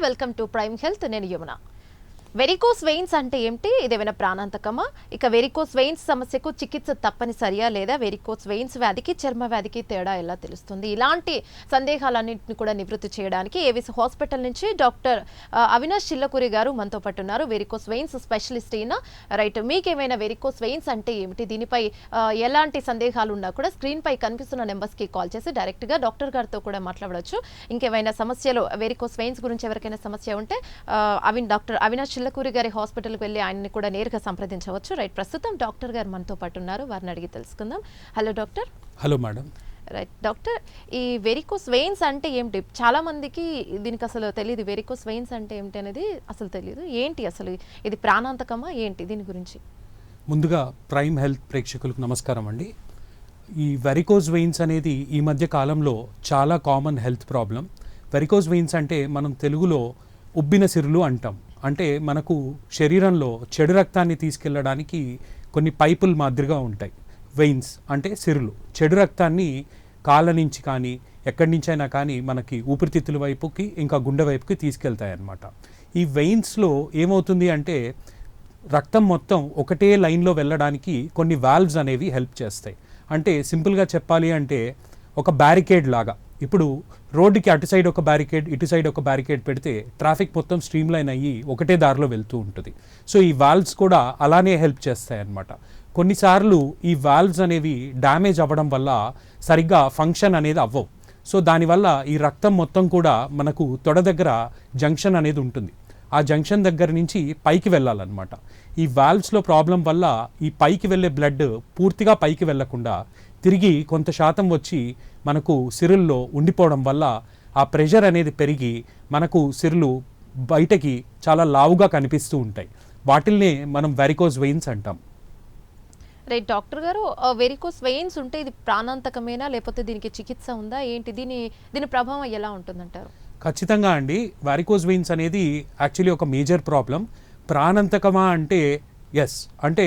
Welcome to prime health. నేను Yamuna. Varicose veins అంటే ఏమిటి? ఇదేమైనా ప్రాణాంతకమా? ఇక వెరికోస్ వెయిన్స్ సమస్యకు చికిత్స తప్పనిసరియా లేదా వెరికోస్ వెయిన్స్ వ్యాధికి చర్మ వ్యాధికి తేడా ఎలా తెలుస్తుంది? ఇలాంటి సందేహాలన్నింటినీ కూడా నివృత్తి చేయడానికి ఏవిసి హాస్పిటల్ నుంచి డాక్టర్ అవినాష్ చిల్లకూరి గారు మనతో పాటు ఉన్నారు. వెరికోస్ వెయిన్స్ స్పెషలిస్ట్ అయిన రైట్. మీకేమైనా వెరికోస్ వెయిన్స్ అంటే ఏమిటి, దీనిపై ఎలాంటి సందేహాలు ఉన్నా కూడా స్క్రీన్ పై కనిపిస్తున్న నెంబర్స్ కి కాల్ చేసి డైరెక్ట్ గా డాక్టర్ గారితో కూడా మాట్లాడవచ్చు. ఇంకేమైనా సమస్యలు వెరికోస్ వెయిన్స్ గురించి ఎవరికైనా సమస్య ఉంటే డాక్టర్ అవినాష్ చిల్లకూరి గారి హాస్పిటల్కి వెళ్ళి ఆయన్ని కూడా నేరుగా సంప్రదించవచ్చు. రైట్, ప్రస్తుతం డాక్టర్ గారు మనతో పాటు ఉన్నారు, వారిని అడిగి తెలుసుకుందాం. Hello doctor. Hello madam. Right doctor, ఈ వెరికోస్ వెయిన్స్ అంటే ఏమిటి? చాలా మందికి దీనికి అసలు తెలియదు. వెరికోస్ వెయిన్స్ అంటే ఏమిటి అనేది అసలు తెలియదు. ఏంటి అసలు ఇది ప్రాణాంతకమా ఏంటి? దీని గురించి ముందుగా ప్రైమ్ హెల్త్ ప్రేక్షకులకు నమస్కారం అండి. ఈ వెరికోస్ వెయిన్స్ అనేది ఈ మధ్య కాలంలో చాలా common health problem. Varicose veins అంటే మనం తెలుగులో ఉబ్బిన సిరులు అంటాం. అంటే మనకు శరీరంలో చెడు రక్తాన్ని తీసుకెళ్ళడానికి కొన్ని పైపుల మాదిరిగా ఉంటాయి. వెయిన్స్ అంటే సిరులు చెడు రక్తాన్ని కాళ్ళ నుంచి కానీ ఎక్కడి నుంచైనా కానీ మనకి ఊపిరితిత్తుల వైపుకి ఇంకా గుండె వైపుకి తీసుకెళ్తాయి అన్నమాట. ఈ వెయిన్స్లో ఏమవుతుంది అంటే రక్తం మొత్తం ఒకటే లైన్లో వెళ్ళడానికి కొన్ని వాల్వ్స్ అనేవి హెల్ప్ చేస్తాయి. అంటే సింపుల్గా చెప్పాలి అంటే ఒక బ్యారికేడ్ లాగా. ఇప్పుడు రోడ్డుకి అటు సైడ్ ఒక బ్యారికేడ్, ఇటు సైడ్ ఒక బ్యారికేడ్ పెడితే ట్రాఫిక్ మొత్తం స్ట్రీమ్ లైన్ అయ్యి ఒకటే దారిలో వెళ్తూ ఉంటుంది. సో ఈ వాల్వ్స్ కూడా అలానే హెల్ప్ చేస్తాయి అన్నమాట. కొన్నిసార్లు ఈ వాల్వ్స్ అనేవి డ్యామేజ్ అవ్వడం వల్ల సరిగ్గా ఫంక్షన్ అనేది అవ్వవు. సో దానివల్ల ఈ రక్తం మొత్తం కూడా మనకు తొడ దగ్గర జంక్షన్ అనేది ఉంటుంది. ఆ జంక్షన్ దగ్గర నుంచి పైకి వెళ్ళాలన్నమాట. ఈ వాల్వ్స్లో ప్రాబ్లం వల్ల ఈ పైకి వెళ్ళే బ్లడ్ పూర్తిగా పైకి వెళ్లకుండా తిరిగి కొంత శాతం వచ్చి మనకు సిరుల్లో ఉండిపోవడం వల్ల ఆ ప్రెషర్ అనేది పెరిగి మనకు సిరులు బయటకి చాలా లావుగా కనిపిస్తూ ఉంటాయి. వాటిల్నే మనం వెరికోస్ వెయిన్స్ అంటాం. రైట్ డాక్టర్ గారు, వెరికోస్ వెయిన్స్ ఉంటే ఇది ప్రాణాంతకమేనా లేకపోతే దీనికి చికిత్స ఉందా ఏంటి? దీని ప్రభావం ఎలా ఉంటుందంటారు? ఖచ్చితంగా అండి. వెరికోస్ వెయిన్స్ అనేది యాక్చువల్లీ ఒక మేజర్ ప్రాబ్లం. ప్రాణాంతకమా అంటే ఎస్, అంటే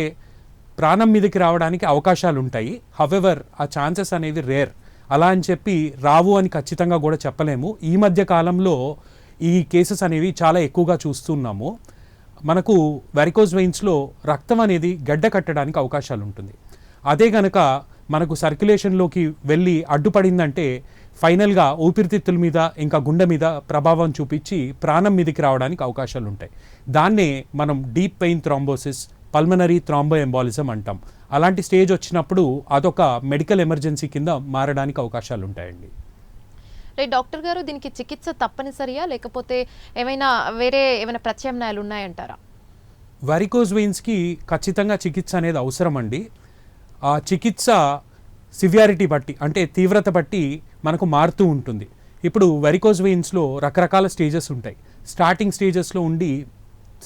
ప్రాణం మీదకి రావడానికి అవకాశాలు ఉంటాయి. హవెవర్ ఆ ఛాన్సెస్ అనేవి రేర్. అలా అని చెప్పి రావు అని ఖచ్చితంగా కూడా చెప్పలేము. ఈ మధ్య కాలంలో ఈ కేసెస్ అనేవి చాలా ఎక్కువగా చూస్తున్నాము. మనకు వెరికోస్ వెయిన్స్లో రక్తం అనేది గడ్డ కట్టడానికి అవకాశాలు ఉంటుంది. అదే గనక మనకు సర్క్యులేషన్లోకి వెళ్ళి అడ్డుపడిందంటే ఫైనల్గా ఊపిరితిత్తుల మీద ఇంకా గుండె మీద ప్రభావం చూపించి ప్రాణం మీదకి రావడానికి అవకాశాలు ఉంటాయి. దాన్నే మనం deep vein thrombosis, pulmonary thromboembolism అంటాం. అలాంటి స్టేజ్ వచ్చినప్పుడు అదొక మెడికల్ ఎమర్జెన్సీ కింద మారడానికి అవకాశాలు ఉంటాయండి. రైట్ డాక్టర్ గారు, దీనికి చికిత్స తప్పనిసరియా లేకపోతే ఏమైనా ప్రత్యామ్నాయాలు ఉన్నాయంటారా? వెరికోస్ వెయిన్స్కి ఖచ్చితంగా చికిత్స అనేది అవసరం అండి. ఆ చికిత్స సివియారిటీ బట్టి అంటే తీవ్రత బట్టి మనకు మారుతూ ఉంటుంది. ఇప్పుడు వెరికోస్ వెయిన్స్లో రకరకాల స్టేజెస్ ఉంటాయి. స్టార్టింగ్ స్టేజెస్లో ఉండి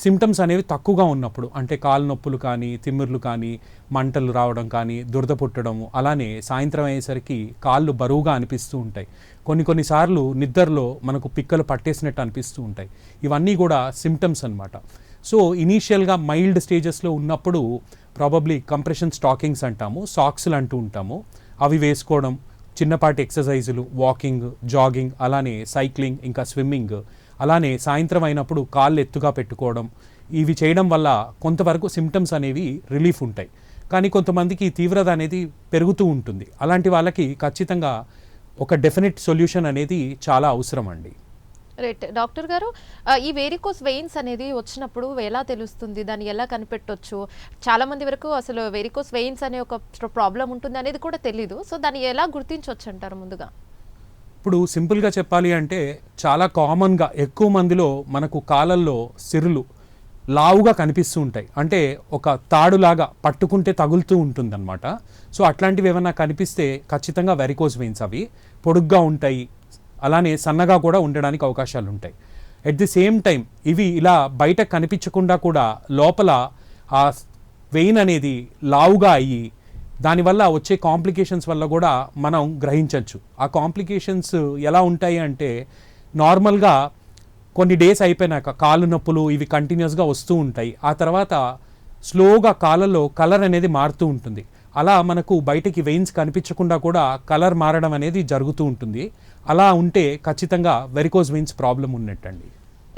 సిమ్టమ్స్ అనేవి తక్కువగా ఉన్నప్పుడు, అంటే కాలు నొప్పులు కానీ, తిమ్మిర్లు కానీ, మంటలు రావడం కానీ, దురద పుట్టడము, అలానే సాయంత్రం అయ్యేసరికి కాళ్ళు బరువుగా అనిపిస్తూ ఉంటాయి. కొన్నిసార్లు నిద్రలో మనకు పిక్కలు పట్టేసినట్టు అనిపిస్తూ ఉంటాయి. ఇవన్నీ కూడా సిమ్టమ్స్ అన్నమాట. సో ఇనీషియల్గా మైల్డ్ స్టేజెస్లో ఉన్నప్పుడు ప్రాబబ్లీ కంప్రెషన్ స్టాకింగ్స్ అంటాము, సాక్స్లు అంటూ ఉంటాము, అవి వేసుకోవడం, చిన్నపాటి ఎక్సర్సైజులు, వాకింగ్, జాగింగ్, అలానే సైక్లింగ్, ఇంకా స్విమ్మింగ్, అలానే సాయంత్రం అయినప్పుడు కాళ్ళు ఎత్తుగా పెట్టుకోవడం, ఇవి చేయడం వల్ల కొంతవరకు సిమ్టమ్స్ అనేవి రిలీఫ్ ఉంటాయి. కానీ కొంతమందికి తీవ్రత అనేది పెరుగుతూ ఉంటుంది. అలాంటి వాళ్ళకి ఖచ్చితంగా ఒక డెఫినెట్ సొల్యూషన్ అనేది చాలా అవసరం అండి. రైట్ డాక్టర్ గారు, ఈ వెరికోస్ వెయిన్స్ అనేది వచ్చినప్పుడు ఎలా తెలుస్తుంది? దాన్ని ఎలా కనిపెట్టొచ్చు? చాలా మంది వరకు అసలు వెరికోస్ వెయిన్స్ అనే ఒక ప్రాబ్లం ఉంటుంది అనేది కూడా తెలీదు. సో దాన్ని ఎలా గుర్తించవచ్చు అంటారు ముందుగా? ఇప్పుడు సింపుల్గా చెప్పాలి అంటే చాలా కామన్గా ఎక్కువ మందిలో మనకు కాళ్ళల్లో సిరులు లావుగా కనిపిస్తూ ఉంటాయి. అంటే ఒక తాడులాగా పట్టుకుంటే తగులుతూ ఉంటుందన్నమాట. సో అట్లాంటివి ఏమైనా కనిపిస్తే ఖచ్చితంగా వెరికోస్ వెయిన్స్. అవి పొడుగ్గా ఉంటాయి, అలానే సన్నగా కూడా ఉండడానికి అవకాశాలు ఉంటాయి. ఎట్ ది సేమ్ టైం ఇవి ఇలా బయట కనిపించకుండా కూడా లోపల ఆ వెయిన్ అనేది లావుగా అయ్యి దానివల్ల వచ్చే కాంప్లికేషన్స్ వల్ల కూడా మనం గ్రహించవచ్చు. ఆ కాంప్లికేషన్స్ ఎలా ఉంటాయి అంటే నార్మల్గా కొన్ని డేస్ అయిపోయినాక కాళ్ళు నొప్పులు ఇవి కంటిన్యూస్గా వస్తూ ఉంటాయి. ఆ తర్వాత స్లోగా కాళ్ళలో కలర్ అనేది మారుతూ ఉంటుంది. అలా మనకు బయటికి వెయిన్స్ కనిపించకుండా కూడా కలర్ మారడం అనేది జరుగుతూ ఉంటుంది. అలా ఉంటే ఖచ్చితంగా వెరికోస్ వెయిన్స్ ప్రాబ్లం ఉన్నట్టండి.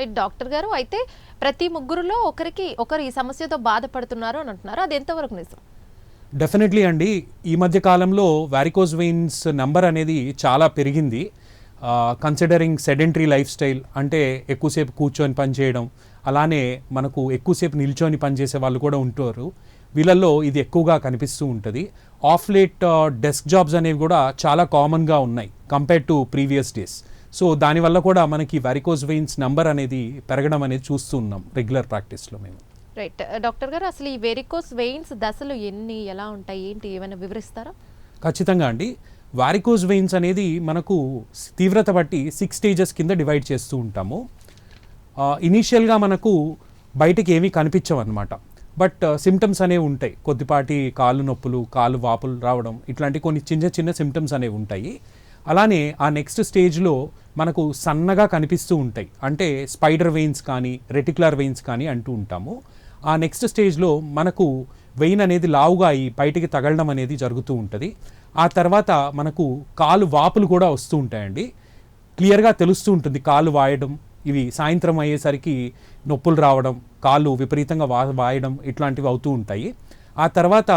రైట్ డాక్టర్ గారు, అయితే ప్రతి ముగ్గురులో ఒకరు ఈ సమస్యతో బాధపడుతున్నారు అని అంటున్నారు, అది ఎంతవరకు నిజం? డెఫినెట్లీ అండి. ఈ మధ్య కాలంలో వారికోజ్ వెయిన్స్ నెంబర్ అనేది చాలా పెరిగింది. కన్సిడరింగ్ సెడెంటరీ లైఫ్ స్టైల్, అంటే ఎక్కువసేపు కూర్చొని పనిచేయడం, అలానే మనకు ఎక్కువసేపు నిల్చొని పనిచేసే వాళ్ళు కూడా ఉంటారు. వీళ్ళల్లో ఇది ఎక్కువగా కనిపిస్తూ ఉంటుంది. ఆఫ్ లేట్ డెస్క్ జాబ్స్ అనేవి కూడా చాలా కామన్గా ఉన్నాయి compare to previous days. So దానివల్ల కూడా మనకి వారికోజ్ వెయిన్స్ నెంబర్ అనేది పెరగడం అనేది చూస్తూ ఉన్నాం రెగ్యులర్ ప్రాక్టీస్లో మేము. రైట్ డాక్టర్ గారు, అసలు ఈ వెరికోస్ వెయిన్స్ దశలు ఎలా ఉంటాయి, ఏంటి, ఏమైనా వివరిస్తారా? ఖచ్చితంగా అండి. వారికోజ్ వెయిన్స్ అనేది మనకు తీవ్రత బట్టి 6 స్టేజెస్ కింద డివైడ్ చేస్తూ ఉంటాము. ఇనీషియల్గా మనకు బయటికి ఏమీ కనిపించవు అనమాట. బట్ సిమ్టమ్స్ అనేవి ఉంటాయి. కొద్దిపాటి కాళ్ళు నొప్పులు, కాళ్ళు వాపులు రావడం, ఇట్లాంటి కొన్ని చిన్న చిన్న సిమ్టమ్స్ అనేవి ఉంటాయి. అలానే ఆ నెక్స్ట్ స్టేజ్లో మనకు సన్నగా కనిపిస్తూ ఉంటాయి, అంటే స్పైడర్ వెయిన్స్ కానీ రెటిక్యులర్ వెయిన్స్ కానీ అంటూ ఉంటాము. ఆ నెక్స్ట్ స్టేజ్లో మనకు వెయిన్ అనేది లావుగా అయ్యి బయటికి తగలడం అనేది జరుగుతూ ఉంటుంది. ఆ తర్వాత మనకు కాలు వాపులు కూడా వస్తూ ఉంటాయండి. క్లియర్గా తెలుస్తూ ఉంటుంది కాళ్ళు వాయడం, ఇవి సాయంత్రం అయ్యేసరికి నొప్పులు రావడం, కాళ్ళు విపరీతంగా వాయడం, ఇట్లాంటివి అవుతూ ఉంటాయి. ఆ తర్వాత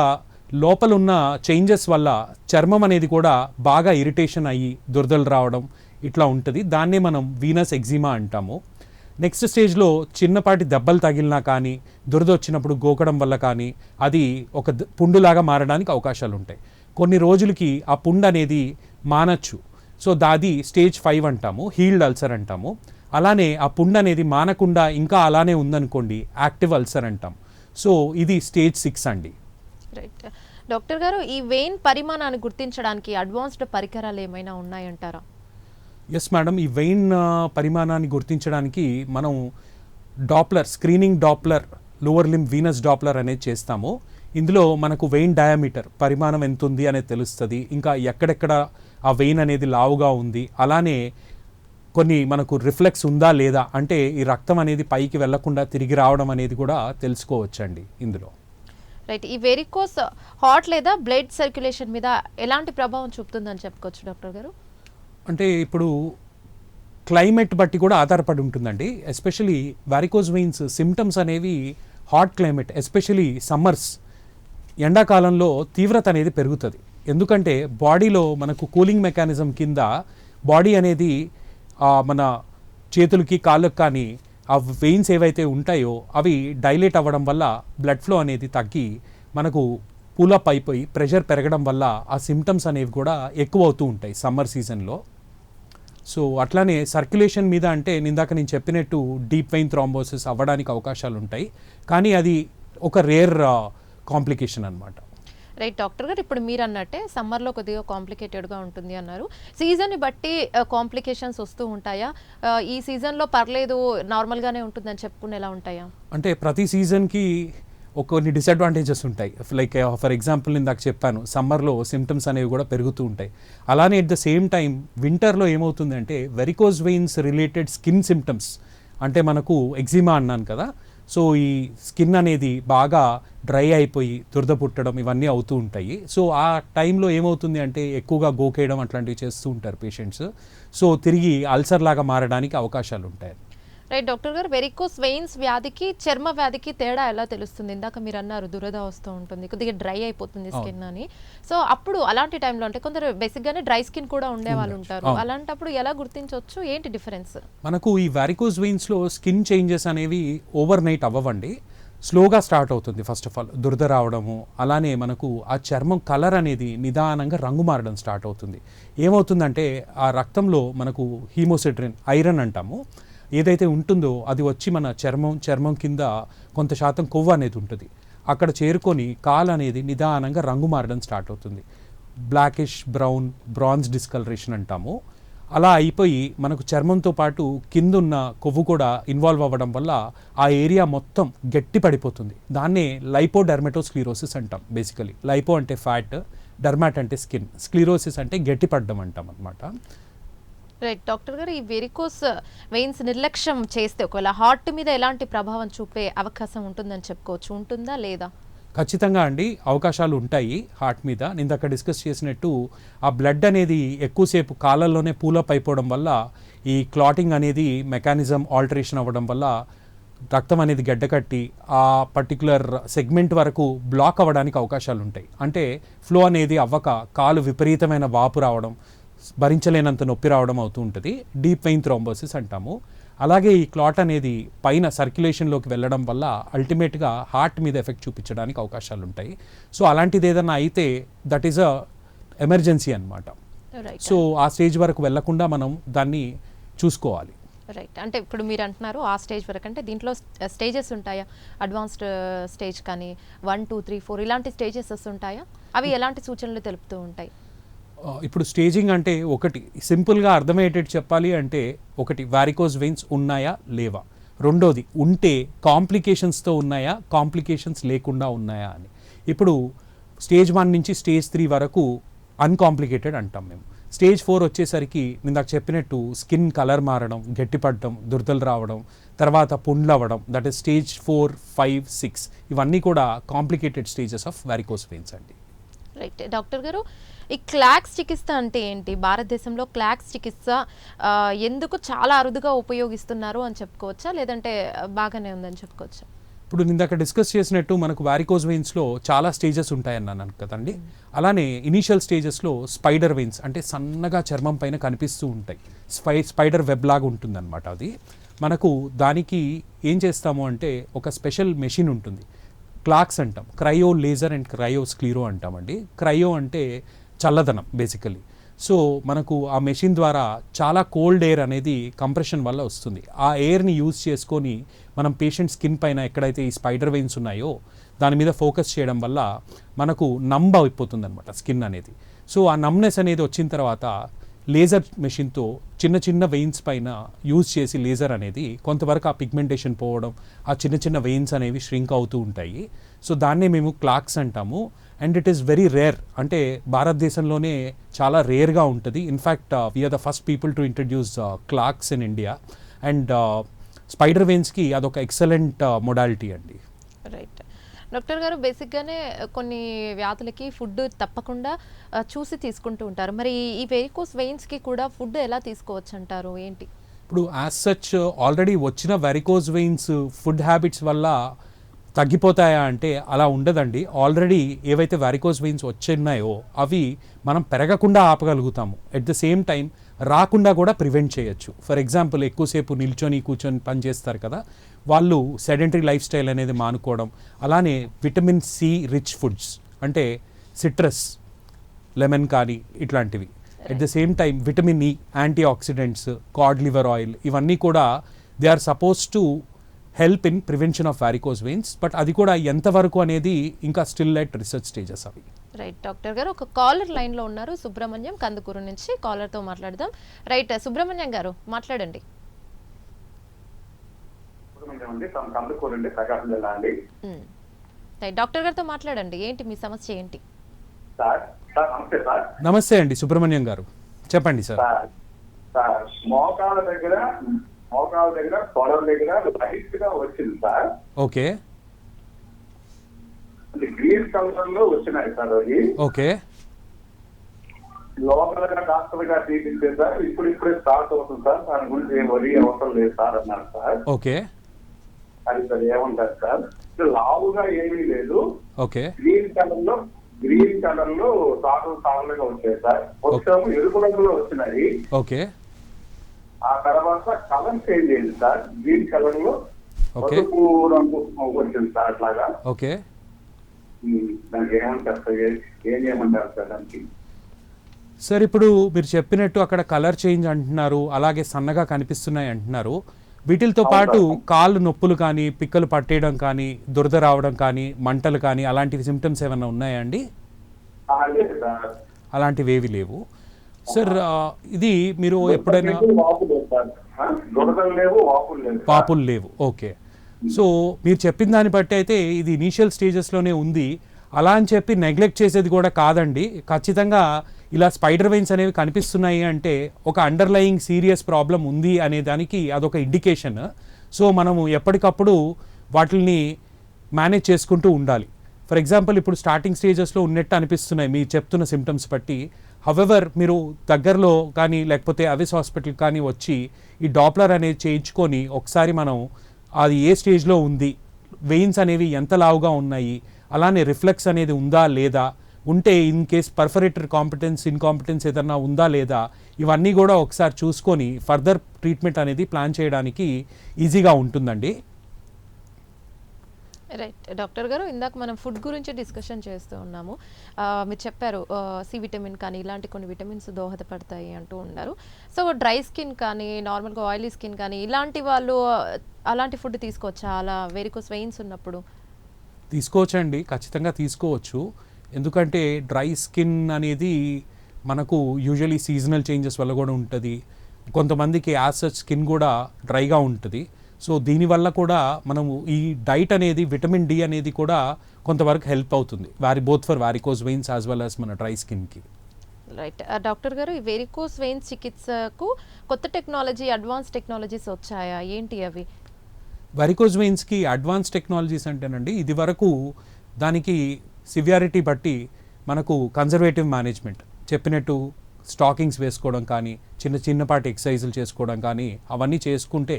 లోపల ఉన్న చేంజెస్ వల్ల చర్మం అనేది కూడా బాగా ఇరిటేషన్ అయ్యి దురదలు రావడం ఇట్లా ఉంటుంది. దాన్నే మనం వీనస్ ఎగ్జిమా అంటాము. నెక్స్ట్ స్టేజ్లో చిన్నపాటి దెబ్బలు తగిలినా కానీ, దురద వచ్చినప్పుడు గోకడం వల్ల కానీ అది ఒక పుండులాగా మారడానికి అవకాశాలు ఉంటాయి. కొన్ని రోజులకి ఆ పుండు అనేది మానచ్చు. సో దాది స్టేజ్ 5 అంటాము, హీల్డ్ అల్సర్ అంటాము. అలానే ఆ పుండు అనేది మానకుండా ఇంకా అలానే ఉందనుకోండి, యాక్టివ్ అల్సర్ అంటాం. సో ఇది స్టేజ్ 6 అండి. రైట్ డాక్టర్ గారు, ఈ వెయిన్ పరిమాణాన్ని గుర్తించడానికి అడ్వాన్స్డ్ పరికరాలు ఏమైనా ఉన్నాయంటారా? ఎస్ మేడం, ఈ వెయిన్ పరిమాణాన్ని గుర్తించడానికి మనం Doppler, screening Doppler, lower limb Venus Doppler అనేది చేస్తాము. ఇందులో మనకు వెయిన్ డయామీటర్ పరిమాణం ఎంత ఉంది అనేది తెలుస్తుంది. ఇంకా ఎక్కడెక్కడ ఆ వెయిన్ అనేది లావుగా ఉంది, అలానే కొన్ని మనకు రిఫ్లెక్స్ ఉందా లేదా, అంటే ఈ రక్తం అనేది పైకి వెళ్లకుండా తిరిగి రావడం అనేది కూడా తెలుసుకోవచ్చండి ఇందులో. రైట్, ఈ వెరికోస్ హార్ట్ లేదా బ్లడ్ సర్క్యులేషన్ మీద ఎలాంటి ప్రభావం చూపుతుందని చెప్పుకోవచ్చు డాక్టర్ గారు? అంటే ఇప్పుడు క్లైమేట్ బట్టి కూడా ఆధారపడి ఉంటుందండి. ఎస్పెషలీ వారికోజ్ వెయిన్స్ సిమ్టమ్స్ అనేవి హాట్ క్లైమేట్, ఎస్పెషలీ సమ్మర్స్, ఎండాకాలంలో తీవ్రత అనేది పెరుగుతుంది. ఎందుకంటే బాడీలో మనకు కూలింగ్ మెకానిజం కింద బాడీ అనేది మన చేతులకి కాళ్ళకి కానీ ఆ వెయిన్స్ ఏవైతే ఉంటాయో అవి డైలేట్ అవ్వడం వల్ల బ్లడ్ ఫ్లో అనేది తగ్గి మనకు పూలప్ అయిపోయి ప్రెషర్ పెరగడం వల్ల ఆ సిమ్టమ్స్ అనేవి కూడా ఎక్కువ అవుతూ ఉంటాయి సమ్మర్ సీజన్లో. సో అట్లానే సర్క్యులేషన్ మీద అంటే ఇందాక నేను చెప్పినట్టు డీప్ వెయిన్ థ్రాంబోసిస్ అవ్వడానికి అవకాశాలు ఉంటాయి, కానీ అది ఒక రేర్ కాంప్లికేషన్ అన్నమాట. రైట్ డాక్టర్ గారు, ఇప్పుడు మీరు అన్నట్టే సమ్మర్లో కొద్దిగా కాంప్లికేటెడ్గా ఉంటుంది అన్నారు. సీజన్ని బట్టి కాంప్లికేషన్స్ వస్తూ ఉంటాయా? ఈ సీజన్లో పర్లేదు నార్మల్గానే ఉంటుందని చెప్పుకునేలా ఉంటాయా? అంటే ప్రతి సీజన్కి కొన్ని డిసడ్వాంటేజెస్ ఉంటాయి. లైక్ ఫర్ ఎగ్జాంపుల్ ఇందాక చెప్పాను, సమ్మర్లో సిమ్టమ్స్ అనేవి కూడా పెరుగుతూ ఉంటాయి. అలానే ఎట్ ద సేమ్ టైం వింటర్లో ఏమవుతుందంటే varicose veins related skin symptoms, అంటే మనకు ఎగ్జిమా అన్నాను కదా, సో ఈ స్కిన్ అనేది బాగా డ్రై అయిపోయి దురద పుట్టడం ఇవన్నీ అవుతూ ఉంటాయి. సో ఆ టైంలో ఏమవుతుంది అంటే ఎక్కువగా గోకేయడం అట్లాంటివి చేస్తూ ఉంటారు పేషెంట్స్. సో తిరిగి అల్సర్ లాగా మారడానికి అవకాశాలు ఉంటాయి. రైట్ డాక్టర్ గారు, వెరికోస్ వెయిన్స్ వ్యాధికి చర్మ వ్యాధికి తేడా ఎలా తెలుస్తుంది? ఇందాక మీరు అన్నారు దురద వస్తూ ఉంటుంది, కొద్దిగా డ్రై అయిపోతుంది స్కిన్ అని. సో అప్పుడు అలాంటి టైంలో అంటే కొందరు బేసిక్గానే డ్రై స్కిన్ కూడా ఉండే వాళ్ళు ఉంటారు, అలాంటప్పుడు ఎలా గుర్తించవచ్చు, ఏంటి డిఫరెన్స్? మనకు ఈ వారికోజ్ వెయిన్స్లో స్కిన్ చేంజెస్ అనేవి ఓవర్ నైట్ అవ్వవండి, స్లోగా స్టార్ట్ అవుతుంది. ఫస్ట్ ఆఫ్ ఆల్ దురద రావడము, అలానే మనకు ఆ చర్మం కలర్ అనేది నిదానంగా రంగు మారడం స్టార్ట్ అవుతుంది. ఏమవుతుందంటే ఆ రక్తంలో మనకు హీమోసిట్రిన్, ఐరన్ అంటాము, ఏదైతే ఉంటుందో అది వచ్చి మన చర్మం కింద కొంత శాతం కొవ్వు అనేది ఉంటుంది, అక్కడ చేరుకొని కాలు అనేది నిదానంగా రంగు మారడం స్టార్ట్ అవుతుంది. బ్లాకిష్ బ్రౌన్, బ్రాంజ్ డిస్కలరేషన్ అంటాము. అలా అయిపోయి మనకు చర్మంతో పాటు కిందున్న కొవ్వు కూడా ఇన్వాల్వ్ అవ్వడం వల్ల ఆ ఏరియా మొత్తం గట్టి పడిపోతుంది. దాన్నే లైపోడెర్మటోస్క్లీరోసిస్ అంటాం. బేసికలీ లైపో అంటే ఫ్యాట్, డెర్మాట్ అంటే స్కిన్, స్క్లీరోసిస్ అంటే గట్టి పడడం అంటాం అనమాట. రైట్ డాక్టర్ గారు, ఈ వెరికోస్ వెయిన్స్ నిర్లక్ష్యం చేస్తే ఒకవేళ హార్ట్ మీద ఎలాంటి ప్రభావం చూపే అవకాశం ఉంటుందని చెప్పుకోవచ్చు, ఉంటుందా లేదా? ఖచ్చితంగా అండి అవకాశాలు ఉంటాయి హార్ట్ మీద. నేను ఇందాక డిస్కస్ చేసినట్టు ఆ బ్లడ్ అనేది ఎక్కువసేపు కాళ్ళల్లోనే పూలప్ అయిపోవడం వల్ల ఈ క్లాటింగ్ అనేది మెకానిజం ఆల్టరేషన్ అవ్వడం వల్ల రక్తం అనేది గడ్డకట్టి ఆ పర్టికులర్ సెగ్మెంట్ వరకు బ్లాక్ అవ్వడానికి అవకాశాలు ఉంటాయి. అంటే ఫ్లో అనేది అవ్వక కాలు విపరీతమైన వాపు రావడం, భరించలేనంత నొప్పి రావడం అవుతూ ఉంటుంది. డీప్ వెయిన్ థ్రోంబోసిస్ అంటాము. అలాగే ఈ క్లాట్ అనేది పైన సర్క్యులేషన్లోకి వెళ్ళడం వల్ల అల్టిమేట్గా హార్ట్ మీద ఎఫెక్ట్ చూపించడానికి అవకాశాలు ఉంటాయి. సో అలాంటిది ఏదైనా అయితే దట్ ఈస్ అ ఎమర్జెన్సీ అనమాట. సో ఆ స్టేజ్ వరకు వెళ్లకుండా మనం దాన్ని చూసుకోవాలి. రైట్. అంటే ఇప్పుడు మీరు అంటున్నారు ఆ స్టేజ్ వరకు, అంటే దీంట్లో స్టేజెస్ ఉంటాయా? అడ్వాన్స్డ్ స్టేజ్ కానీ 1, 2, 3, 4 ఇలాంటి స్టేజెస్ ఉంటాయా? అవి ఎలాంటి సూచనలు తెలుపుతూ ఉంటాయి? ఇప్పుడు స్టేజింగ్ అంటే ఒకటి సింపుల్గా అర్థమయ్యేటట్టు చెప్పాలి అంటే, ఒకటి వారికోజ్ వెయిన్స్ ఉన్నాయా లేవా, రెండోది ఉంటే కాంప్లికేషన్స్తో ఉన్నాయా కాంప్లికేషన్స్ లేకుండా ఉన్నాయా అని. ఇప్పుడు స్టేజ్ 1 నుంచి స్టేజ్ 3 వరకు అన్కాంప్లికేటెడ్ అంటాం మేము. స్టేజ్ 4 వచ్చేసరికి ఇందాక చెప్పినట్టు స్కిన్ కలర్ మారడం, గట్టిపడడం, దురదలు రావడం, తర్వాత పుండ్లు అవ్వడం, దట్ ఈస్ స్టేజ్ 4, 5, 6 ఇవన్నీ కూడా complicated stages of varicose veins అండి. రైట్. డాక్టర్ గారు, ఈ క్లాక్స్ చికిత్స అంటే ఏంటి? భారతదేశంలో క్లాక్స్ చికిత్స ఎందుకు చాలా అరుదుగా ఉపయోగిస్తున్నారు అని చెప్పుకోవచ్చా, లేదంటే బాగానే ఉందని చెప్పుకోవచ్చా? ఇప్పుడు ఇందాక డిస్కస్ చేసినట్టు మనకు వారికోజ్ వెయిన్స్లో చాలా స్టేజెస్ ఉంటాయన్నాను కదండి. అలానే ఇనీషియల్ స్టేజెస్లో స్పైడర్ వెయిన్స్ అంటే సన్నగా చర్మం పైన కనిపిస్తూ ఉంటాయి. స్పైడర్ వెబ్ లాగా ఉంటుందన్నమాట అది. మనకు దానికి ఏం చేస్తాము అంటే ఒక స్పెషల్ మెషిన్ ఉంటుంది, క్లాక్స్ అంటాం. క్రయో లేజర్ అండ్ క్రయో స్క్లీరో అంటామండి. క్రయో అంటే చల్లదనం బేసికలీ. సో మనకు ఆ మెషిన్ ద్వారా చాలా కోల్డ్ ఎయిర్ అనేది కంప్రెషన్ వల్ల వస్తుంది. ఆ ఎయిర్ని యూజ్ చేసుకొని మనం పేషెంట్ స్కిన్ పైన ఎక్కడైతే ఈ స్పైడర్ వెయిన్స్ ఉన్నాయో దాని మీద ఫోకస్ చేయడం వల్ల మనకు నంబ్ అయిపోతుంది అనమాట స్కిన్ అనేది. సో ఆ నమ్నెస్ అనేది వచ్చిన తర్వాత లేజర్ మెషిన్తో చిన్న చిన్న వెయిన్స్ పైన యూజ్ చేసి లేజర్ అనేది కొంతవరకు ఆ పిగ్మెంటేషన్ పోవడం, ఆ చిన్న చిన్న వెయిన్స్ అనేవి ష్రింక్ అవుతూ ఉంటాయి. సో దాన్నే మేము క్లాక్స్ అంటాము. And it is very rare, అంటే భారతదేశంలోనే చాలా రేర్గా ఉంటుంది. In fact we're the first people to introduce CLaCS in India. And spider వెయిన్స్కి అదొక ఎక్సలెంట్ మొడాలిటీ అండి. రైట్. డాక్టర్ గారు, బేసిక్గానే కొన్ని వ్యాధులకి ఫుడ్ తప్పకుండా చూసి తీసుకుంటూ ఉంటారు. మరి ఈ వెరికోస్ వెయిన్స్కి కూడా ఫుడ్ ఎలా తీసుకోవచ్చు అంటారు, ఏంటి? ఇప్పుడు యాజ్ సచ్ ఆల్రెడీ వచ్చిన వెరికోస్ వెయిన్స్ ఫుడ్ హ్యాబిట్స్ వల్ల తగ్గిపోతాయా అంటే అలా ఉండదండి. ఆల్రెడీ ఏవైతే వారికోజ్ వెయిన్స్ వచ్చున్నాయో అవి మనం పెరగకుండా ఆపగలుగుతాము. ఎట్ ద సేమ్ టైం రాకుండా కూడా ప్రివెంట్ చేయొచ్చు. ఫర్ ఎగ్జాంపుల్ ఎక్కువసేపు నిల్చొని కూర్చొని పని చేస్తారు కదా, వాళ్ళు సెడెంటరీ లైఫ్ స్టైల్ అనేది మానుకోవడం. అలానే విటమిన్ సి రిచ్ ఫుడ్స్ అంటే సిట్రస్, లెమన్ కానీ ఇట్లాంటివి. At the same time vitamin E, antioxidants, cod liver oil ఇవన్నీ కూడా they are supposed to help in prevention of varicose veins. But అది కూడా ఎంతవరకు అనేది ఇంకా స్టిల్ ఎట్ రీసెర్చ్ స్టేజెస్ అవి. రైట్. డాక్టర్ గారు, ఒక కాలర్ లైన్లో ఉన్నారు, సుబ్రహ్మణ్యం కందుకూరు నుంచి. కాలర్తో మాట్లాడదాం. రైట్, సుబ్రహ్మణ్యం గారు మాట్లాడండి. డాక్టర్ గారితో మాట్లాడండి. ఏంటి మీ సమస్య ఏంటి? నమస్తే అండి సుబ్రహ్మణ్యం గారు, చెప్పండి సార్. మోకాళ్ళ దగ్గర పొలం దగ్గర లైట్ గా వచ్చింది సార్. ఓకే. గ్రీన్ కలర్ లో వచ్చినాయి సార్ అవి. ఓకే. లోపల డాక్టర్ గారు తీపించారు సార్. ఇప్పుడే స్టార్ట్ అవుతుంది సార్. దాని గురించి ఏం వరి అవసరం లేదు సార్ అన్నారు సార్. ఓకే. అది సార్ ఏమంటారు సార్? లావుగా ఏమీ లేదు. ఓకే. గ్రీన్ కలర్ లో సాగులుగా వచ్చాయి సార్. వచ్చాము ఎరుపు రంగులో వచ్చినాయి. ఓకే. ఆ తర్వాత కలర్ చేంజ్ అయింది సార్. గ్రీన్ కలర్ లో పసుపు రంగు వచ్చింది సార్ అట్లాగా. ఓకే. దానికి ఏమంటారు సార్? ఏం చేయమంటారు సార్ దానికి? సార్ ఇప్పుడు మీరు చెప్పినట్టు అక్కడ కలర్ చేంజ్ అంటున్నారు, అలాగే సన్నగా కనిపిస్తున్నాయి అంటున్నారు. వీటితో పాటు కాళ్ళు నొప్పులు కానీ, పిక్కలు పట్టేయడం కానీ, దురద రావడం కానీ, మంటలు కానీ అలాంటివి సిమ్టమ్స్ ఏమైనా ఉన్నాయా అండి? అలాంటివి ఏవి లేవు సార్. ఇది మీరు ఎప్పుడైనా వాపులు లేవు. ఓకే. సో మీరు చెప్పిన దాన్ని బట్టి అయితే ఇది ఇనీషియల్ స్టేజెస్లోనే ఉంది. అలా అని చెప్పి నెగ్లెక్ట్ చేసేది కూడా కాదండి. ఖచ్చితంగా ఇలా స్పైడర్ వెయిన్స్ అనేవి కనిపిస్తున్నాయి అంటే ఒక అండర్లయింగ్ సీరియస్ ప్రాబ్లం ఉంది అనే దానికి అదొక ఇండికేషన్. సో మనము ఎప్పటికప్పుడు వాటిని మేనేజ్ చేసుకుంటూ ఉండాలి. ఫర్ ఎగ్జాంపుల్ ఇప్పుడు స్టార్టింగ్ స్టేజెస్లో ఉన్నట్టు అనిపిస్తున్నాయి మీరు చెప్తున్న సిమ్టమ్స్ బట్టి. హవెవర్ మీరు దగ్గరలో కానీ లేకపోతే అవిస్ హాస్పిటల్ కానీ వచ్చి ఈ డాప్లర్ అనేది చేయించుకొని ఒకసారి మనం అది ఏ స్టేజ్లో ఉంది, వెయిన్స్ అనేవి ఎంత లావుగా ఉన్నాయి, అలానే రిఫ్లెక్స్ అనేది ఉందా లేదా, ఉంటే ఇన్ కేస్ పర్ఫరేటరీ ఇన్కాంపిటెన్స్ ఏదన్నా ఉందా లేదా, ఇవన్నీ కూడా ఒకసారి చూసుకొని ఫర్దర్ ట్రీట్మెంట్ అనేది ప్లాన్ చేయడానికి ఈజీగా ఉంటుందండి. రైట్ డాక్టర్ గారు, ఇందాక మనం ఫుడ్ గురించి డిస్కషన్ చేస్తూ ఉన్నాము. మీరు చెప్పారు సి విటమిన్ కానీ ఇలాంటి కొన్ని విటమిన్స్ దోహదపడతాయి అంటూ ఉన్నారు. సో డ్రై స్కిన్ కానీ నార్మల్గా ఆయిలీ స్కిన్ కానీ ఇలాంటి వాళ్ళు అలాంటి ఫుడ్ తీసుకోవచ్చా అలా వెరికోస్ వెయిన్స్ ఉన్నప్పుడు? తీసుకోవచ్చండి, ఖచ్చితంగా తీసుకోవచ్చు. ఎందుకంటే డ్రై స్కిన్ అనేది మనకు యూజువలీ సీజనల్ చేంజెస్ వల్ల కూడా ఉంటుంది. కొంతమందికి యాజ్ సచ్ స్కిన్ కూడా డ్రైగా ఉంటుంది. సో దీనివల్ల కూడా మనము ఈ డైట్ అనేది విటమిన్ డి అనేది కూడా కొంతవరకు హెల్ప్ అవుతుంది both for varicose veins as well as మన డ్రై స్కిన్కి. రైట్ డాక్టర్ గారు, ఈ వెరికోస్ వెయిన్స్ చికిత్సకు కొత్త టెక్నాలజీ, అడ్వాన్స్ టెక్నాలజీస్ వచ్చాయా, ఏంటి అవి? వెరికోస్ వెయిన్స్కి అడ్వాన్స్ టెక్నాలజీస్ అంటేనండి, ఇది వరకు దానికి సివియారిటీ బట్టి మనకు కన్జర్వేటివ్ మేనేజ్మెంట్ చెప్పినట్టు స్టాకింగ్స్ వేసుకోవడం కానీ, చిన్నపాటి ఎక్సర్సైజులు చేసుకోవడం కానీ అవన్నీ చేసుకుంటే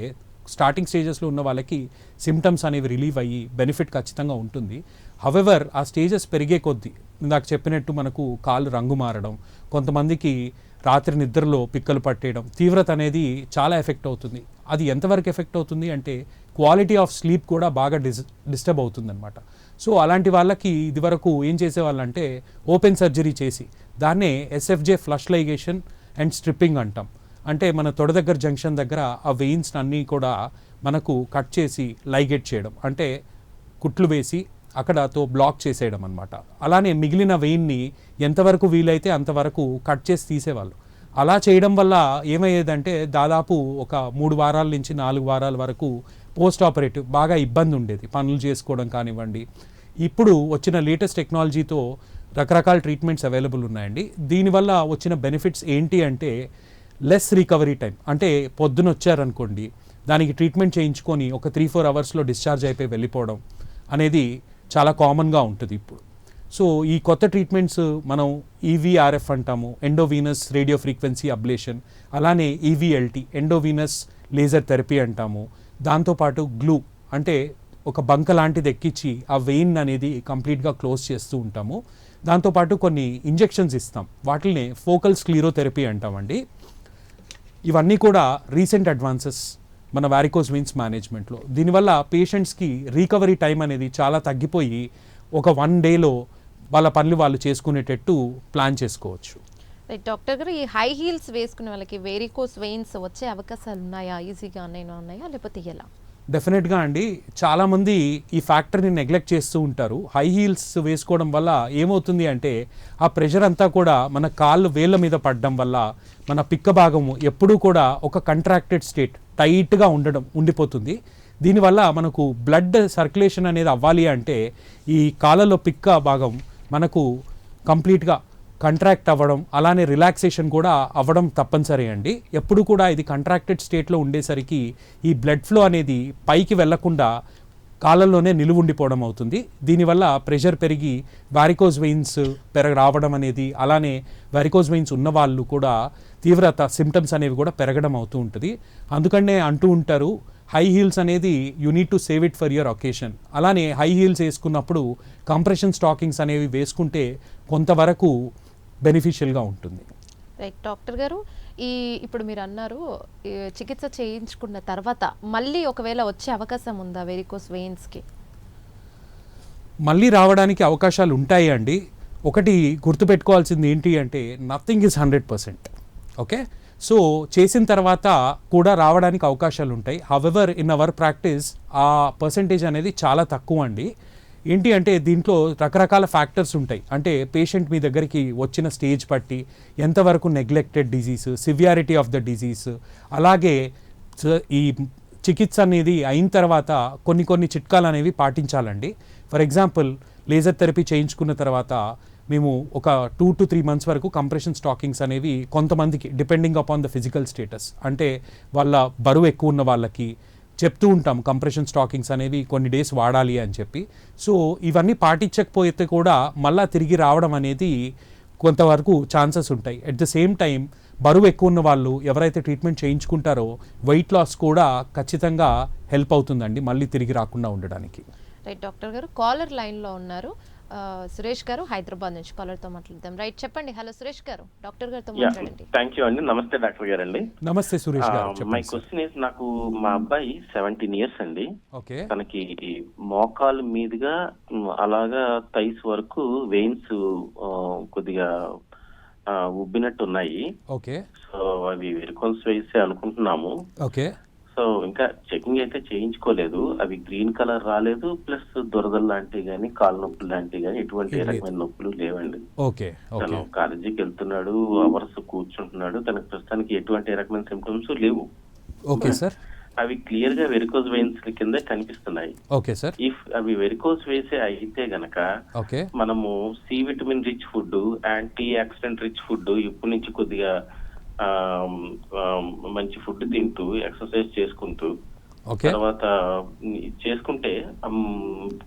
స్టార్టింగ్ స్టేజెస్లో ఉన్న వాళ్ళకి సిమ్టమ్స్ అనేవి రిలీవ్ అయ్యి బెనిఫిట్ ఖచ్చితంగా ఉంటుంది. హవెవర్ ఆ స్టేజెస్ పెరిగే కొద్దీ ఇందాక చెప్పినట్టు మనకు కాళ్ళు రంగు మారడం, కొంతమందికి రాత్రి నిద్రలో పిక్కలు పట్టేయడం, తీవ్రత అనేది చాలా ఎఫెక్ట్ అవుతుంది. అది ఎంతవరకు ఎఫెక్ట్ అవుతుంది అంటే క్వాలిటీ ఆఫ్ స్లీప్ కూడా బాగా డిస్టర్బ్ అవుతుంది అనమాట. సో అలాంటి వాళ్ళకి ఇదివరకు ఏం చేసేవాళ్ళంటే ఓపెన్ సర్జరీ చేసి దాన్నే SFJ flush ligation and stripping అంటాం. అంటే మన తొడ దగ్గర జంక్షన్ దగ్గర ఆ వెయిన్స్ అన్నీ కూడా మనకు కట్ చేసి లైగేట్ చేయడం, అంటే కుట్లు వేసి అక్కడతో బ్లాక్ చేసేయడం అనమాట. అలానే మిగిలిన వెయిన్ని ఎంతవరకు వీలైతే అంతవరకు కట్ చేసి తీసేవాళ్ళు. అలా చేయడం వల్ల ఏమయ్యేదంటే దాదాపు ఒక 3 వారాల నుంచి 4 వారాల వరకు పోస్ట్ ఆపరేటివ్ బాగా ఇబ్బంది ఉండేది, పనులు చేసుకోవడం కానివ్వండి. ఇప్పుడు వచ్చిన లేటెస్ట్ టెక్నాలజీతో రకరకాల ట్రీట్మెంట్స్ అవైలబుల్ ఉన్నాయండి. దీనివల్ల వచ్చిన బెనిఫిట్స్ ఏంటి అంటే లెస్ రికవరీ టైం. అంటే పొద్దున వచ్చారనుకోండి, దానికి ట్రీట్మెంట్ చేయించుకొని ఒక 3-4 అవర్స్లో డిశ్చార్జ్ అయిపోయి వెళ్ళిపోవడం అనేది చాలా కామన్గా ఉంటుంది ఇప్పుడు. సో ఈ కొత్త ట్రీట్మెంట్స్ మనం ఈవీఆర్ఎఫ్ అంటాము, ఎండోవీనస్ రేడియో ఫ్రీక్వెన్సీ అబ్లేషన్, అలానే ఈవీఎల్టీ ఎండోవీనస్ లేజర్ థెరపీ అంటాము. దాంతోపాటు గ్లూ అంటే ఒక బంక లాంటిది ఎక్కించి ఆ వెయిన్ అనేది కంప్లీట్గా క్లోజ్ చేస్తూ ఉంటాము. దాంతోపాటు కొన్ని ఇంజెక్షన్స్ ఇస్తాం, వాటిని ఫోకల్ స్క్లీరోథెరపీ అంటామండి. ఇవన్నీ కూడా రీసెంట్ అడ్వాన్సెస్ మన వారికోస్ వెయిన్స్ మేనేజ్మెంట్లో. దీనివల్ల పేషెంట్స్కి రికవరీ టైం అనేది చాలా తగ్గిపోయి ఒక 1 డేలో వాళ్ళ పనులు వాళ్ళు చేసుకునేటట్టు ప్లాన్ చేసుకోవచ్చు. రైట్ డాక్టర్ గారు, ఈ హై హీల్స్ వేసుకునే వాళ్ళకి వెరికోస్ వెయిన్స్ వచ్చే అవకాశాలు ఉన్నాయా, ఈజీగా ఉన్నాయా లేకపోతే ఎలా? డెఫినెట్గా అండి, చాలామంది ఈ ఫ్యాక్టర్ని నెగ్లెక్ట్ చేస్తూ ఉంటారు. హై హీల్స్ వేసుకోవడం వల్ల ఏమవుతుంది అంటే ఆ ప్రెషర్ అంతా కూడా మన కాళ్ళు వేళ్ళ మీద పడడం వల్ల మన పిక్క భాగము ఎప్పుడూ కూడా ఒక కంట్రాక్టెడ్ స్టేట్ టైట్గా ఉండిపోతుంది. దీనివల్ల మనకు బ్లడ్ సర్క్యులేషన్ అనేది అవ్వాలి అంటే ఈ కాళ్ళలో పిక్క భాగం మనకు కంప్లీట్గా కంట్రాక్ట్ అవ్వడం, అలానే రిలాక్సేషన్ కూడా అవ్వడం తప్పనిసరి అండి. ఎప్పుడు కూడా ఇది కంట్రాక్టెడ్ స్టేట్లో ఉండేసరికి ఈ బ్లడ్ ఫ్లో అనేది పైకి వెళ్లకుండా కాళ్ళల్లోనే నిలువుండిపోవడం అవుతుంది. దీనివల్ల ప్రెషర్ పెరిగి వారికోస్ వెయిన్స్ రావడం అనేది, అలానే వారికోస్ వెయిన్స్ ఉన్నవాళ్ళు కూడా తీవ్రత సిమ్టమ్స్ అనేవి కూడా పెరగడం అవుతూ ఉంటుంది. అందుకనే అంటూ ఉంటారు హై హీల్స్ అనేది you need to save it for your occasion. అలానే హై హీల్స్ వేసుకున్నప్పుడు కంప్రెషన్ స్టాకింగ్స్ అనేవి వేసుకుంటే కొంతవరకు బెనిఫిషియల్గా ఉంటుంది. రైట్ డాక్టర్ గారు, ఇప్పుడు మీరు అన్నారు చికిత్స చేయించుకున్న తర్వాత మళ్ళీ ఒకవేళ వచ్చే అవకాశం ఉందా వెరికోస్ వెయిన్స్కి? మళ్ళీ రావడానికి అవకాశాలు ఉంటాయి అండి. ఒకటి గుర్తుపెట్టుకోవాల్సింది ఏంటి అంటే నథింగ్ ఈజ్ 100%. ఓకే, సో చేసిన తర్వాత కూడా రావడానికి అవకాశాలు ఉంటాయి. హవెవర్ ఇన్ అవర్ ప్రాక్టీస్ ఆ పర్సంటేజ్ అనేది చాలా తక్కువ అండి. ఏంటి అంటే దీంట్లో రకరకాల ఫ్యాక్టర్స్ ఉంటాయి. అంటే పేషెంట్ మీ దగ్గరికి వచ్చిన స్టేజ్ బట్టి, ఎంతవరకు neglected disease, severity of the disease, అలాగే ఈ చికిత్స అనేది అయిన తర్వాత కొన్ని చిట్కాలు అనేవి పాటించాలండి. ఫర్ ఎగ్జాంపుల్ లేజర్ థెరపీ చేయించుకున్న తర్వాత మేము ఒక 2 to 3 months వరకు కంప్రెషన్ స్టాకింగ్స్ అనేవి కొంతమందికి depending upon the physical status, అంటే వాళ్ళ బరువు ఎక్కువ ఉన్న వాళ్ళకి, చెప్తూ ఉంటాం కంప్రెషన్ స్టాకింగ్స్ అనేవి కొన్ని డేస్ వాడాలి అని చెప్పి. సో ఇవన్నీ పాటించకపోతే కూడా మళ్ళీ తిరిగి రావడం అనేది కొంతవరకు ఛాన్సెస్ ఉంటాయి. అట్ ద సేమ్ టైం బరువు ఎక్కువ ఉన్న వాళ్ళు ఎవరైతే ట్రీట్మెంట్ చేయించుకుంటారో వెయిట్ లాస్ కూడా ఖచ్చితంగా హెల్ప్ అవుతుందండి మళ్ళీ తిరిగి రాకుండా ఉండడానికి. రైట్ డాక్టర్ గారు, కాలర్ లైన్లో ఉన్నారు. సురేష్ గారు హైదరాబాద్ నుంచి కాలర్తో మాట్లాడదాం. రైట్, చెప్పండి. హలో సురేష్ గారు, డాక్టర్ గారితో మాట్లాడండి. థ్యాంక్ యూ అండి. నమస్తే డాక్టర్ గారు అండి. నమస్తే సురేష్ గారు, మై క్వశ్చన్ ఇస్, నాకు మా అబ్బాయి 17 years అండి. ఓకే. తనకి మోకాలు మీదుగా అలాగా థైస్ వరకు వెయిన్స్ కొద్దిగా ఉబ్బినట్టు ఉన్నాయి. ఓకే. సో అవి వెరికోస్ వెయిన్స్ అనుకుంటున్నాము. ఓకే. సో ఇంకా చెకింగ్ అయితే చేయించుకోలేదు. అవి గ్రీన్ కలర్ రాలేదు, ప్లస్ దురదలు లాంటివి కానీ కాళ్ళ నొప్పులు లాంటివి కానీ ఎటువంటి రకమైన నొప్పులు లేవండి. ఓకే. తను కాలేజీకి వెళ్తున్నాడు, అవర్స్ కూర్చుంటున్నాడు. తనకు ప్రస్తుతానికి ఎటువంటి రకమైన సిమ్టమ్స్ లేవు. Okay sir. అవి క్లియర్ గా వెరికోస్ వెయిన్స్ కింద కనిపిస్తున్నాయి. Okay sir. ఇఫ్ అవి వెరికోస్ వేసే అయితే గనక ఓకే మనము C vitamin rich food, antioxidant rich food ఇప్పటి నుంచి కొద్దిగా మంచి ఫుడ్ తింటూ ఎక్సర్సైజ్ చేసుకుంటూ తర్వాత చేసుకుంటే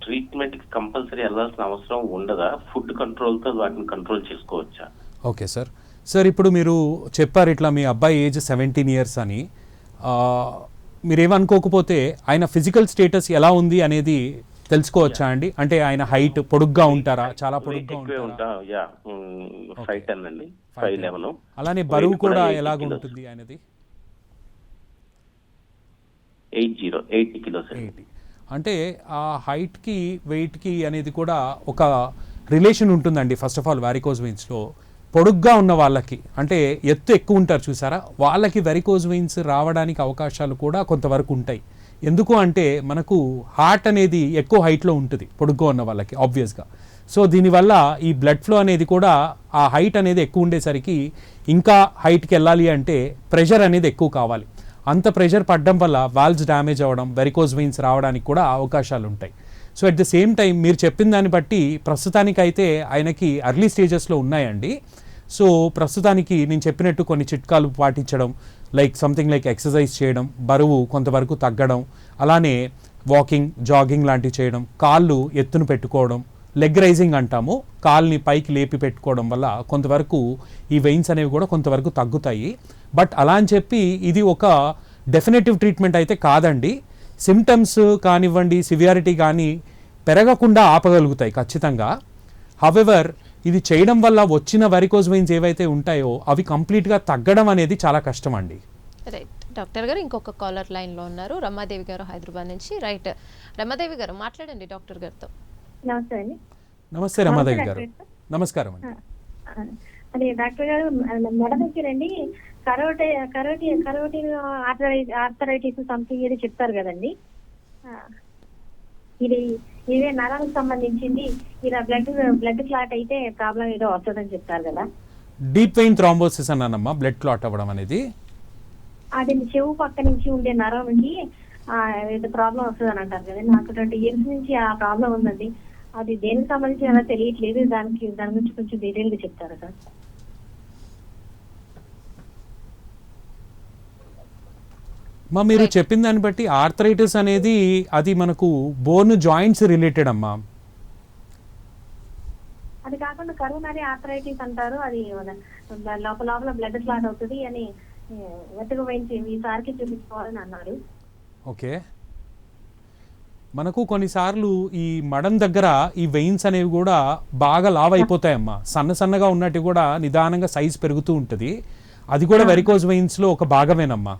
ట్రీట్మెంట్ కి కంపల్సరీ వెళ్ళాల్సిన అవసరం ఉండదా? ఫుడ్ కంట్రోల్ తో వాటిని కంట్రోల్ చేసుకోవచ్చా? Okay sir. సార్ ఇప్పుడు మీరు చెప్పారు ఇట్లా మీ అబ్బాయి ఏజ్ 17 years అని. మీరేమనుకోకపోతే ఆయన ఫిజికల్ స్టేటస్ ఎలా ఉంది అనేది తెలుసుకోవచ్చా అండి? అంటే ఆయన హైట్ పొడుగ్గా ఉంటారా, చాలా పొడుగ్గా ఉంటారా? అలానే బరువు కూడా ఎలాగ ఉంటుంది ఆయనది? 80 kilos. అంటే ఆ హైట్కి వెయిట్కి అనేది కూడా ఒక రిలేషన్ ఉంటుందండి. ఫస్ట్ ఆఫ్ ఆల్ వారికోజ్ వెయిన్స్లో పొడుగ్గా ఉన్న వాళ్ళకి, అంటే ఎత్తు ఎక్కువ ఉంటారు చూసారా, వాళ్ళకి వెరికోజ్ వెయిన్స్ రావడానికి అవకాశాలు కూడా కొంతవరకు ఉంటాయి. ఎందుకు అంటే మనకు హార్ట్ అనేది ఎక్కువ హైట్లో ఉంటుంది పొడుగ్గా ఉన్న వాళ్ళకి ఆబ్వియస్గా. సో దీనివల్ల ఈ బ్లడ్ ఫ్లో అనేది కూడా ఆ హైట్ అనేది ఎక్కువ ఉండేసరికి ఇంకా హైట్కి వెళ్ళాలి అంటే ప్రెషర్ అనేది ఎక్కువ కావాలి. అంత ప్రెషర్ పడడం వల్ల వాల్వ్స్ డ్యామేజ్ అవ్వడం, వెరికోజ్ వెయిన్స్ రావడానికి కూడా అవకాశాలు ఉంటాయి. So at the same time మీరు చెప్పిన దాన్ని బట్టి ప్రస్తుతానికైతే ఆయనకి ఎర్లీ స్టేజెస్లో ఉన్నాయండి. సో ప్రస్తుతానికి నేను చెప్పినట్టు కొన్ని చిట్కాలు పాటించడం, లైక్ సంథింగ్ లైక్ ఎక్సర్సైజ్ చేయడం, బరువు కొంతవరకు తగ్గడం, అలానే వాకింగ్, జాగింగ్ లాంటివి చేయడం, కాళ్ళు ఎత్తును పెట్టుకోవడం, లెగ్ రైజింగ్ అంటాము, కాల్ని పైకి లేపి పెట్టుకోవడం వల్ల కొంతవరకు ఈ వెయిన్స్ అనేవి కూడా కొంతవరకు తగ్గుతాయి. బట్ అలా అని చెప్పి ఇది ఒక డెఫినెటివ్ ట్రీట్మెంట్ అయితే కాదండి. సిమ్టమ్స్ కానివ్వండి, సివియారిటీ కానీ పెరగకుండా ఆపగలుగుతాయి ఖచ్చితంగా. హవెవర్ ఇది చేయడం వల్ల వచ్చిన వెరికోజ్ వెయిన్స్ ఏవైతే ఉంటాయో అవి కంప్లీట్గా తగ్గడం అనేది చాలా కష్టం అండి. రైట్ డాక్టర్ గారు, ఇంకొక కాలర్ లైన్లో ఉన్నారు, రమాదేవి గారు హైదరాబాద్ నుంచి. రైట్ రమాదేవి గారు, మాట్లాడండి డాక్టర్ గారితో. నమస్తే అండి. నమస్తే రమాదేవి గారు. నమస్కారం అండి. అదే డాక్టర్ గారు, మెడ దగ్గరండి కరోటీ ఆర్థరైటిస్ సంథింగ్ ఏదో చెప్తారు కదండి. ఇదే నరాలకు సంబంధించింది. ఇలా బ్లడ్ క్లాట్ అయితే ప్రాబ్లం ఏదో వస్తుందని చెప్తారు కదా. డీప్ వెయిన్ థ్రాంబోసిస్ అన్నానమ్మా, బ్లడ్ క్లాట్ అవ్వడం అనేది. అది చెవు పక్క నుంచి ఉండే నరం నుంచి ఏదో ప్రాబ్లం వస్తుంది అని అంటారు కదండి. నాకు 20 years నుంచి ఆ ప్రాబ్లం ఉందండి. అది దేనికి సంబంధించి అలా తెలియట్లేదు. దాని గురించి కొంచెం డీటెయిల్ గా చెప్తారా సార్? మా మీరు చెప్పిన దాన్ని బట్టి ఆర్థరైటిస్ అనేది అది మనకు బోన్ జాయింట్స్ రిలేటెడ్ అమ్మా. అది కాకుండా కరోనరీ ఆర్థరైటిస్ అంటారు. అది లోపల బ్లడ్ క్లాట్ అవుతుంది అని వెతక వేయించి ఈసారికి చూపించుకోవాలని అన్నారు. ఓకే. మనకు కొన్నిసార్లు ఈ మడం దగ్గర ఈ వెయిన్స్ అనేవి కూడా బాగా లావ్ అయిపోతాయమ్మా. సన్నగా ఉన్నట్టు కూడా నిదానంగా సైజ్ పెరుగుతూ ఉంటుంది. అది కూడా వెరికోజ్ వెయిన్స్లో ఒక భాగమేనమ్మా.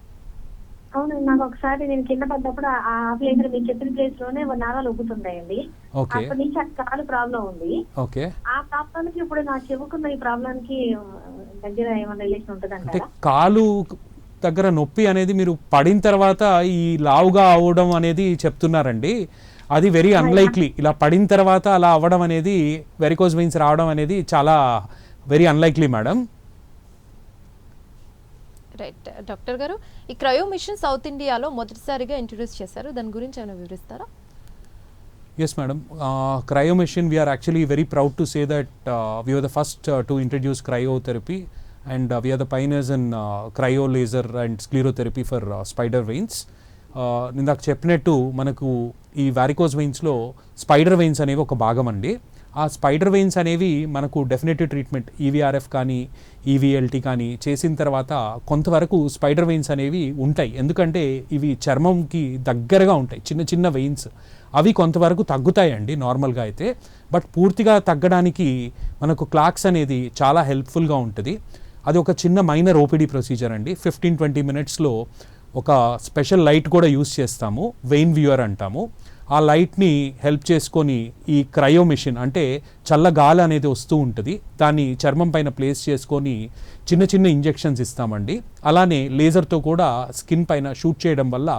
అవును, నాకు ఒకసారి నేను కింద పడ్డప్పుడు ఆ ప్లేస్ లో మీరు చెప్పిన ప్లేస్ లోనే నరాలు ఉబ్బుతుంటాయండి. అప్పటి నుంచి ఆ కాలు ప్రాబ్లం ఉంది. ఆ ప్రాబ్లంకి ఇప్పుడు నా చెవుకున్న ఈ ప్రాబ్లంకి దగ్గర ఏమైనా రిలేషన్ ఉంటుందంటే కాలు దగ్గర నొప్పి అనేది మీరు పడిన తర్వాత ఈ లావుగా అవ్వడం అనేది చెప్తున్నారండి. అది వెరీ అన్లైక్లీ. ఇలా పడిన తర్వాత అలా అవ్వడం అనేది, వెరికోజ్ వెయిన్స్ రావడం అనేది చాలా very unlikely madam. Right doctor గారు, ఈ క్రయో మిషన్ సౌత్ ఇండియాలో మొదటిసారిగా ఇంట్రొడ్యూస్ చేశారు, దాని గురించి ఏమైనా వివరిస్తారా? Yes madam, cryo machine, we are actually very proud to say that we were the first to introduce cryotherapy, and we are the pioneers in cryo laser and sclerotherapy for spider veins. ఇందాక చెప్పినట్టు మనకు ఈ varicose వెయిన్స్లో spider veins అనేవి ఒక భాగం అండి. ఆ spider veins అనేవి మనకు డెఫినెటివ్ ట్రీట్మెంట్ ఈవీఆర్ఎఫ్ కానీ ఈవీఎల్టీ కానీ చేసిన తర్వాత కొంతవరకు స్పైడర్ వెయిన్స్ అనేవి ఉంటాయి. ఎందుకంటే ఇవి చర్మంకి దగ్గరగా ఉంటాయి, చిన్న చిన్న వెయిన్స్. అవి కొంతవరకు తగ్గుతాయండి నార్మల్గా అయితే. బట్ పూర్తిగా తగ్గడానికి మనకు క్లాక్స్ అనేది చాలా హెల్ప్ఫుల్గా ఉంటుంది. అది ఒక చిన్న మైనర్ ఓపీడీ ప్రొసీజర్ అండి. 15-20 మినిట్స్లో ఒక స్పెషల్ లైట్ కూడా యూస్ చేస్తాము, వెయిన్ వ్యూయర్ అంటాము. ఆ లైట్ని హెల్ప్ చేసుకొని ఈ క్రయో మిషన్ అంటే చల్ల గాలి అనేది వస్తూ ఉంటుంది, దాన్ని చర్మం పైన ప్లేస్ చేసుకొని చిన్న చిన్న ఇంజెక్షన్స్ ఇస్తామండి. అలానే లేజర్తో కూడా స్కిన్ పైన షూట్ చేయడం వల్ల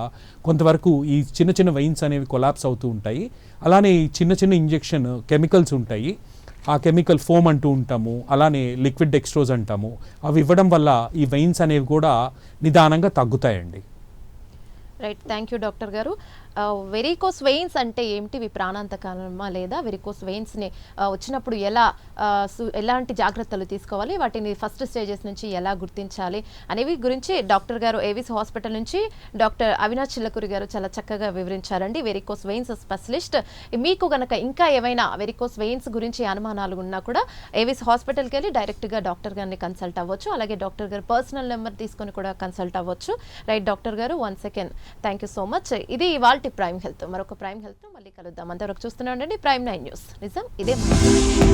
కొంతవరకు ఈ చిన్న చిన్న వెయిన్స్ అనేవి కొలాప్స్ అవుతూ ఉంటాయి. అలానే ఈ చిన్న చిన్న ఇంజెక్షన్ కెమికల్స్ ఉంటాయి, ఆ కెమికల్ ఫోమ్ అంటూ ఉంటాము, అలానే లిక్విడ్ డెక్స్ట్రోజ్ అంటాము. అవి ఇవ్వడం వల్ల ఈ వెయిన్స్ అనేవి కూడా నిదానంగా తగ్గుతాయండి. రైట్, థ్యాంక్ యూ డాక్టర్ గారు. వెరికోస్ వెయిన్స్ అంటే ఏమిటి, ఇవి ప్రాణాంతకమా లేదా, వెరికోస్ వెయిన్స్ని వచ్చినప్పుడు ఎలాంటి జాగ్రత్తలు తీసుకోవాలి, వాటిని ఫస్ట్ స్టేజెస్ నుంచి ఎలా గుర్తించాలి అనేవి గురించి డాక్టర్ గారు ఏవిస్ హాస్పిటల్ నుంచి డాక్టర్ అవినాష్ చిల్లకూరి గారు చాలా చక్కగా వివరించారండి. Varicose veins specialist. మీకు గనక ఇంకా ఏవైనా వెరికోస్ వెయిన్స్ గురించి అనుమానాలు ఉన్నా కూడా ఏవిస్ హాస్పిటల్కి వెళ్ళి డైరెక్ట్గా డాక్టర్ గారిని కన్సల్ట్ అవ్వచ్చు. అలాగే డాక్టర్ గారు పర్సనల్ నెంబర్ తీసుకొని కూడా కన్సల్ట్ అవ్వచ్చు. రైట్ డాక్టర్ గారు, once again thank you so much. ఇది ఇవాళ ప్రైమ్ హెల్త్. మరొక ప్రైమ్ హెల్త్ మళ్ళీ కలుద్దాం. అంతవరకు చూస్తూనే ఉండండి ప్రైమ్ 9 న్యూస్. నిజం ఇదే.